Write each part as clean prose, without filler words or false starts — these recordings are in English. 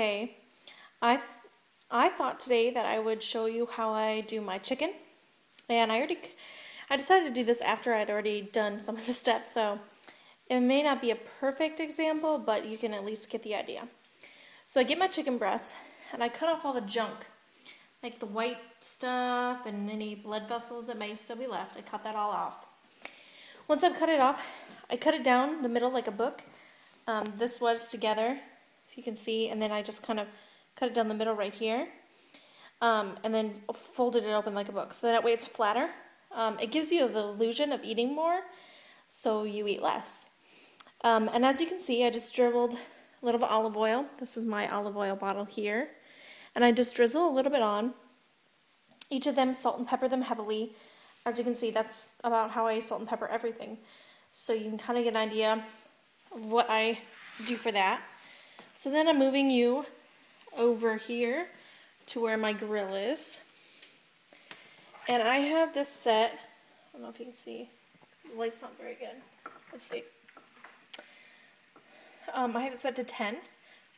Okay, I thought today that I would show you how I do my chicken, and I decided to do this after I'd already done some of the steps, so it may not be a perfect example, but you can at least get the idea. So I get my chicken breast and I cut off all the junk, like the white stuff and any blood vessels that may still be left. I cut that all off. Once I've cut it off, I cut it down the middle like a book. This was together, if you can see, and then I just kind of cut it down the middle right here, and then folded it open like a book, so that way it's flatter. It gives you the illusion of eating more, so you eat less. And as you can see, I just dribbled a little bit of olive oil. This is my olive oil bottle here, and I just drizzle a little bit on. Each of them, salt and pepper them heavily. As you can see, that's about how I salt and pepper everything, so you can kind of get an idea of what I do for that. So then I'm moving you over here to where my grill is. And I have this set, I don't know if you can see, the light's not very good. Let's see. I have it set to 10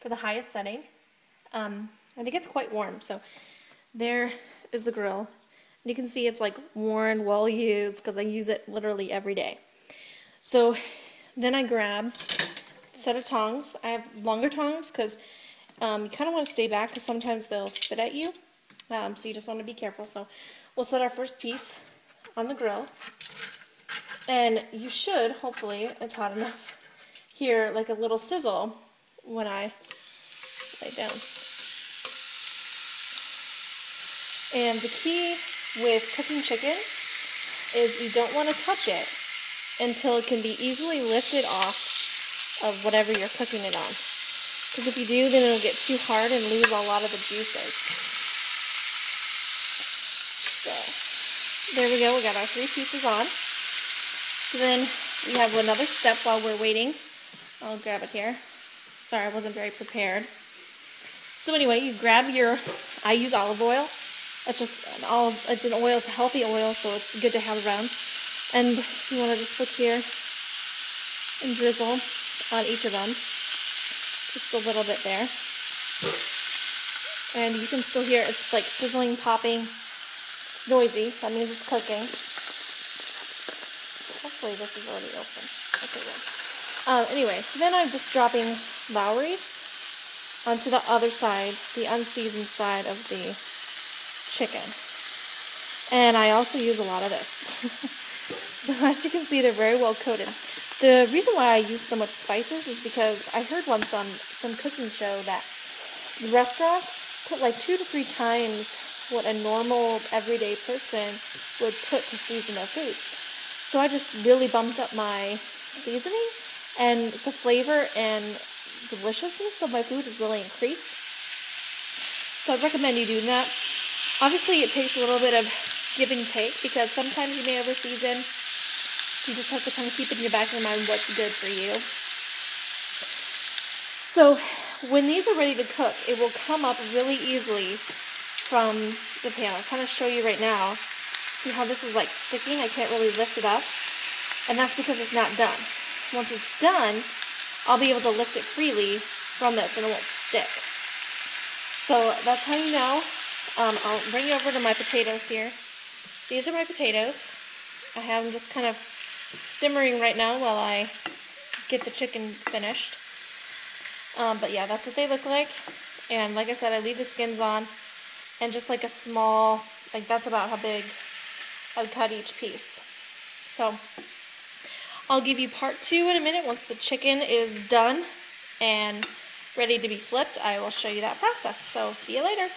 for the highest setting. And it gets quite warm, so there is the grill. And you can see it's like worn, well used, because I use it literally every day. So then I grab a set of tongs. I have longer tongs because you kind of want to stay back because sometimes they'll spit at you. So you just want to be careful. So we'll set our first piece on the grill. And you should, hopefully, it's hot enough, hear like a little sizzle when I lay down. And the key with cooking chicken is you don't want to touch it until it can be easily lifted off of whatever you're cooking it on. Because if you do, then it'll get too hard and lose a lot of the juices. So, there we go. We got our 3 pieces on. So then we have another step while we're waiting. I'll grab it here. Sorry, I wasn't very prepared. So anyway, you grab your, I use olive oil. It's just it's an oil, it's a healthy oil, so it's good to have around. And you want to just look here and drizzle on each of them. Just a little bit there. And you can still hear it's like sizzling, popping. It's noisy. That means it's cooking. Hopefully this is already open. Okay, good. Anyway, so then I'm just dropping Lowry's onto the other side, the unseasoned side of the chicken. And I also use a lot of this. So as you can see, they're very well coated. The reason why I use so much spices is because I heard once on some cooking show that the restaurants put like 2 to 3 times what a normal everyday person would put to season their food. So I just really bumped up my seasoning, and the flavor and deliciousness of my food has really increased. So I'd recommend you doing that. Obviously it takes a little bit of give and take because sometimes you may over season. So you just have to kind of keep it in the back of your mind what's good for you. So when these are ready to cook, it will come up really easily from the pan. I'll kind of show you right now. See how this is like sticking? I can't really lift it up. And that's because it's not done. Once it's done, I'll be able to lift it freely from this and it won't stick. So that's how you know. I'll bring you over to my potatoes here. These are my potatoes. I have them just kind of simmering right now while I get the chicken finished. But yeah, that's what they look like. And like I said, I leave the skins on. And just like a small, like that's about how big I would cut each piece. So I'll give you part 2 in a minute. Once the chicken is done and ready to be flipped, I will show you that process. So see you later.